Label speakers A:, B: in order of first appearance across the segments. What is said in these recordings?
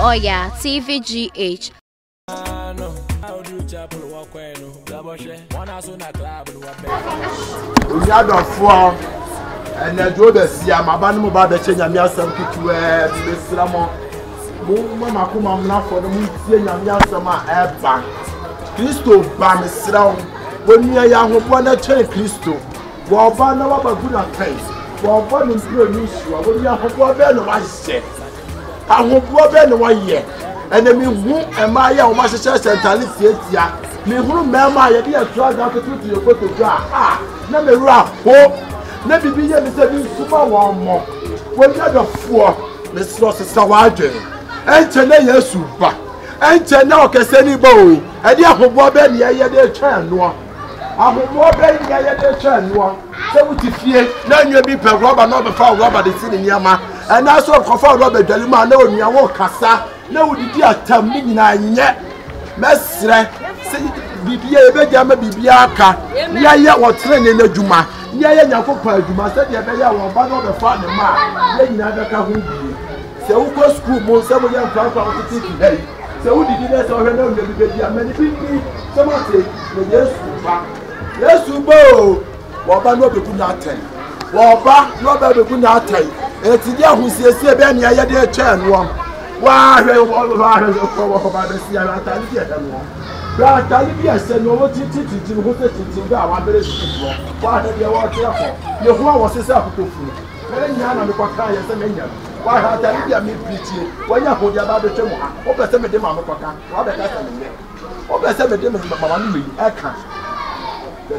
A: Oya, TVGH.
B: And I drove the sea, my band mobile the change, and me some people the Slamon. Mama, come on now for the moon, seeing and Yasama air Christo, Bam, Slam. When we are young, one a train Christo. While Bana was good at face. While one is good news, when we are home, I said. I hope we're better 1 year. And then me who am I, or my sister, and Alicia. Me who, Mamma, you did a drug out to your photograph. Ah, never rap, hope. Never be here, Mr. Super one more. When you had a four, Miss Ross is Sawajan. And Chennai Super. And Chennai can send you bow. And you have a woman, yeah, they're trying one. I have a woman, yeah, they're trying one. So, what if you know you'll be per rubber, not before rubber, the city in Yama. And I saw for Robert Delima, no, you walk Cassa. No, did you tell me yet? Mestre, say, Bibia, Bejama, Bibiaka. Yeah, what's training the Juma. Yeah, you must say, yeah, one of the father, man. Then you never come home. So, who goes school, most of young people to take today. So, who did you know the baby? Many people, someone say, yes, you go. Waba no be good na ten. Waba no be good na ten. Eti dia hu siesie be na ye de che no. Wa hwe ko ba be sia na tali dia da no. Bra tali dia se no wo titi ho se titi ga wa bere su. Wa da dia wa tia ko. Ye hu a wo se se akotofu. Mere nya na me kwa kan ye se me nya. Wa ha tali dia me preachie. Wa nya ho dia ba be twem ha. O be se me de ma me kwa kan. Wa be ka se me. O be se me de me mama no yi e kan.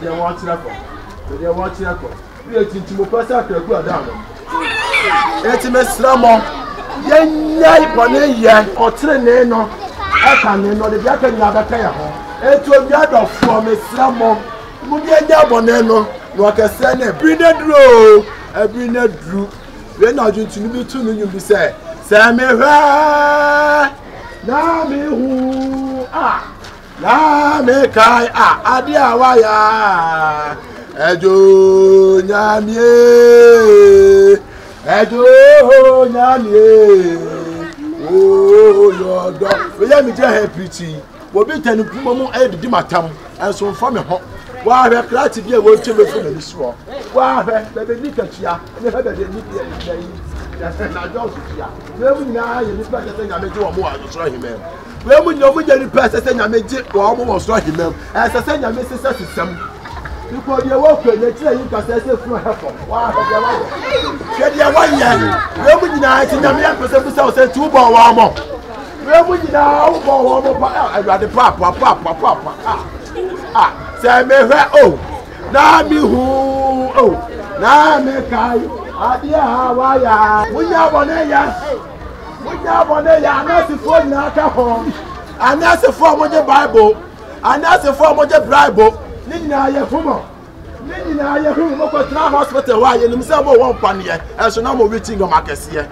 B: Dia wa tira ko. They watch your call. We are to Mopasa. It's a Messlamo. Yay, Bonnet, or Treneno. I can't know the Japan Yabakaya. It's a yard from Messlamo. Mudia Boneno, like a son, a brinnet row, a brinnet drew. We're not going to be too many, you say. Sammy, Nami who Nami Kai, Adia Waya. Ejo nyamie oh yodo we ya mi je happy wo bi tanu kuma mu di matam enso mfa me ho wa hwe krati bi e wo tweme fu na so wa hwe be ni katua ne hwe be ni ya na jo so tia we mu na ye ni pa se nyame je wo mo wa so himem we mu nyo mu je ni pa se nyame je wo mo wo so himem se nyame se sisem because you walk with the train, you can say, from heaven. Wow, get your 1 year. Where would you know? I think I'm here for 2 ball warm. Where would you know? I got the papa. Say me, oh, now me who, oh, now me kai. Adia, why, we have on a I'm not the phone now, home. And that's a form of the Bible, and that's a form of the Bible. Nina ya humo. Nina ya humo ko tra hospital wa ye nim se bo won pan ye. So na mo waiting go makase.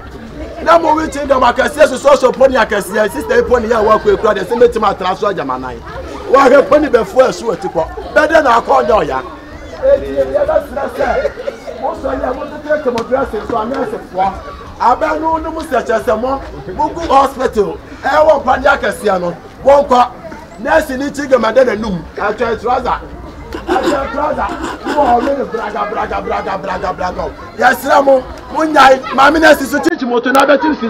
B: Na mo waiting go makase so poni akase. Sister poni ya wa ko ekura de se metima tra so ajamanan. Wa he poni be fu asu atiko. Bede na akonja oya. Ya da stress. Mo so ya mo te take mo dress so amese fo. Aba no no mo se chese mo. Bugu hospital. E won pan ya akase no. Won ko nurse ni chiga madana num. Acha trouser. Yes, Ramo, Munyai, Mamina is to teach motor, never to see.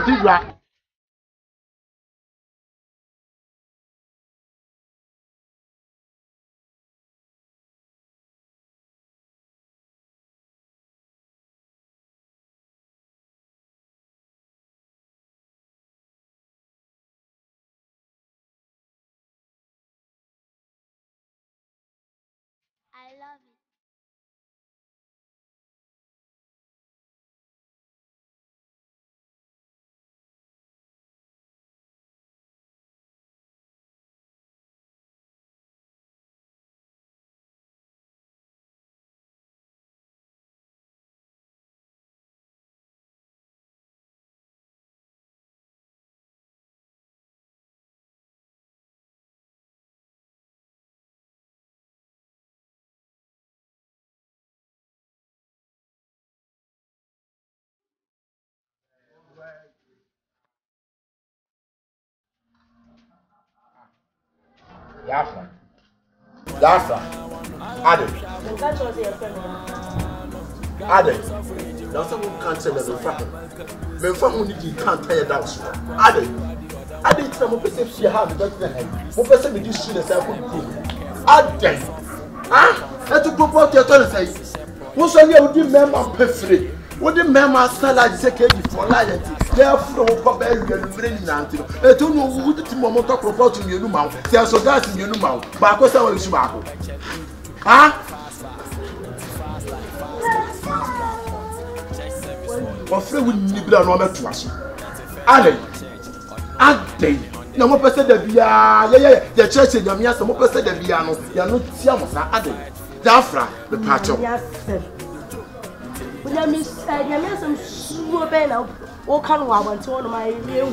C: I love it.
B: Yafra. Yafra. Ade. Ade. Now someone can't say that me fa ho ni can't tire down so. Ade. Ade tell mo pese fi ha me better head. Mo pese me di su na say ko di. Ade. Ah, e to propose to tell say. Wo so ye odi member pefre. Wo di member salad say keji for loyalty. Therefore, what about you? Bring Nancy. I don't know who the team of talk about in your mouth. Say, so that's in your mouth. But I was our Shubaco. Ah, what free would you be a normal to us? Ade, no more person that we are, the church in Yamia, some more person that we are not, you are not Siamasa, Ade, Dafra, the patch of.
C: When I miss some super banner. O kan wa want one my real.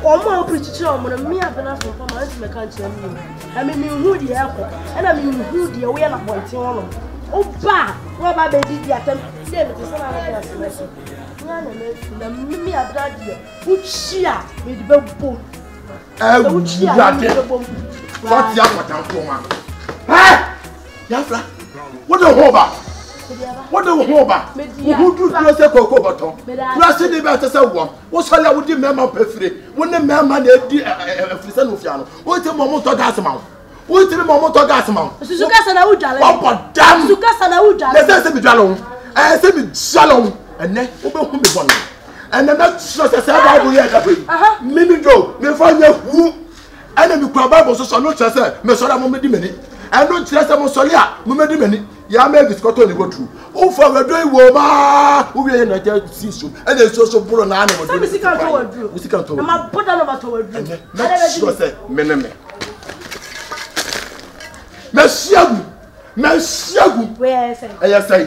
C: O mo preach on me abena from my country. I mean who the airport and I mean who the way na point on. O ba what ba be di attempt say me say na class. Na me abena di. Who chia me di be bo.
B: Who chia me di bo. What ya patanko ma. Eh? Yafra. What the hoba? What do you want? Who do you say cocoa bottom? Pressing the better say one. What's all I would do, Mamma Pefre? When the man of Fiano, what the moment of Gasmount? What the moment of Gasmount? Sucasana would oh, damn, Sucasana would let's say me Jalon. I say me Jalon, and then open the one. And then that's just a sad idea. Mimi Joe, me find you who enemy Bible so not just say, Messora Momedi. I don't trust them Solia, Momedi. Ya me biscoto ni go through. O for we do wo ma, wo we na je sisu. E dey so bro na na mo do.
C: We can to wadu.
B: We can to.
C: Na ma boda no ba to wadu.
B: Sure say me. Meshiagu.
C: Where say?
B: Aya say.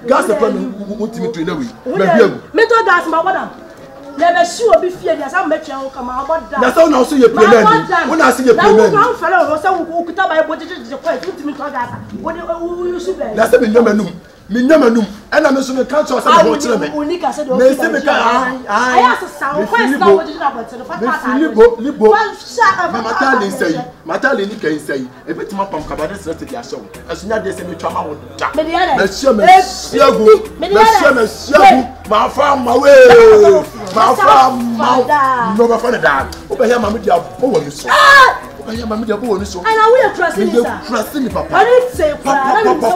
B: Gas e plan ultimate train away.
C: Me to gas ma boda. Never sure be fear there's some metro come about that.
B: That's how now see your payment. When I see your payment.
C: Now fellow so who could buy what is the point to me to that. What you should be.
B: That's me nyamanum. Me nyamanum. And I'm so me can't so say what tell me.
C: Unika said
B: me say me can
C: I ask sound quest now what is about the fact.
B: Libo. Matali say. Matali ni kan say. E betima pam kabade straight dey show. Asunya dey say me twama wo da. Me siagu. Ma fa ma we. Ma fa ma. No ba fa na da. O be here ma me dey abo wo so. O be here ma me dey abo wo so.
C: And I will trust me sir.
B: Trust me papa.
C: I didn't say papa. Let me say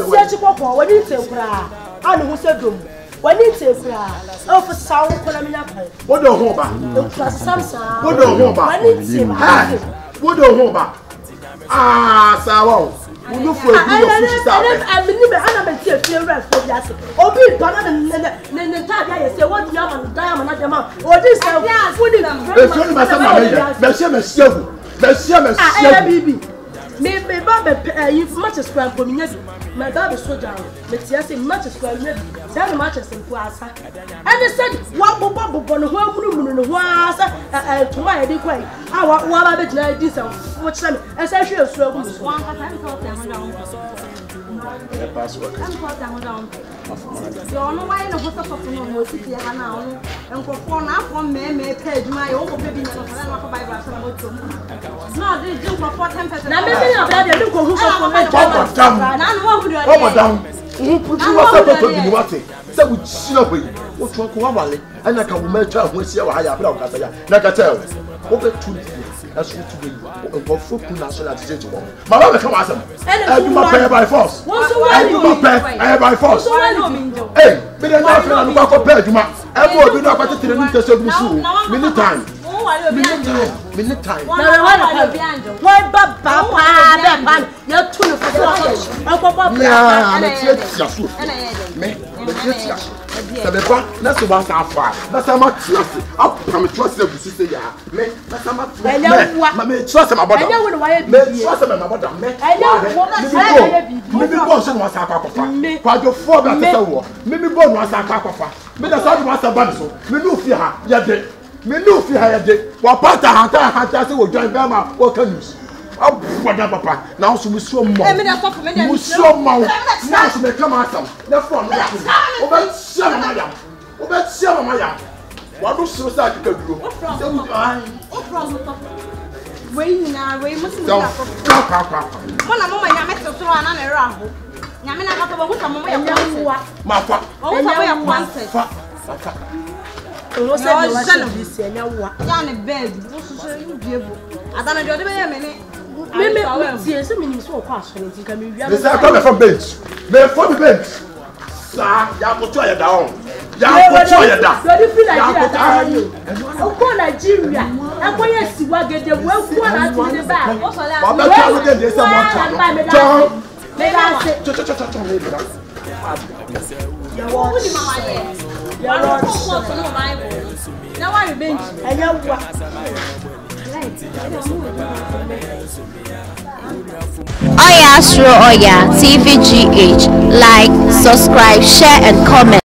C: what you papa. What did say kura? I know who said drum. What did say kura? Oh for sound kola me na kai.
B: What do ho ba?
C: Trust Samson.
B: What do ho ba?
C: What did say?
B: What do ho ba? Ah, sawa. We look for a good fish out.
C: I'm a rest for that. Oh, be done and say what diamond at the mouth. Or this food in them. Baby. Maybe you much as well for me. My baby so down. Let's say much as well. That much as in Plaza. And they said, what bubble on the whole room was to my way. Our baby this and what's them as I should have one
D: password. You know why the host of no city now and for 4 from me page my own baby no they do for 10%. Now maybe I'm glad you go who
B: say we chill up with what one ko wale and I can match up when see how high abla okasa ya na ka tell over 2 that's what to be go for national stage one mama be come asem I do my pay by force I do my pay by force hey me dey na feel na go pay aduma e mo obi na kwate tire ni tese obi su many time
C: Why Baba ban you tunu for
B: Sabeba, let's go back and far. That's how much trust. Up from trust you say ya. Me, that's how much. Me trust my brother. Me trust my brother. Me go so no sa akwafa. Kwa jo for that say wo. Me go no sa akwafa. Me da sa do asa ban so. Me no fi ha ya de. Me no fi ha ya de. Wa pata hanta say wo join be ma wo kan news. Abada papa. Now so we so mo. We so mo. Now so me come asam. Na from me. Oba sia mama yam. What do you say to do?
D: What problem? Wait now, wait, must be
B: Come.
D: Mona mama ya meto so ana na era ho. Nyame na ka to bo huta mama ya kwanse.
B: Mafa.
D: O huta ya kwanse.
B: Fa.
C: O se be wa se bi se nya wa.
D: Ya ne bed, wo so so you biebo. Adana de ode be ya me ne.
C: Me tie se me ni so kwa so ni ka me wia.
B: They say come from bench. Me from the bench. Sa ya ko to ya down. Ya ko to ya down.
C: Do you feel like o ko Nigeria. E ko ye siwa gede wo ku na ti de ba.
D: Wo so la.
B: Ba ba try again dey say more time. John.
C: Me da se.
D: Ya wo ni mama ye. Ya wo ko so no Bible. Na wa revenge.
C: Enya wa.
A: Oya Astro Oya TVGH. Like, subscribe, share and comment.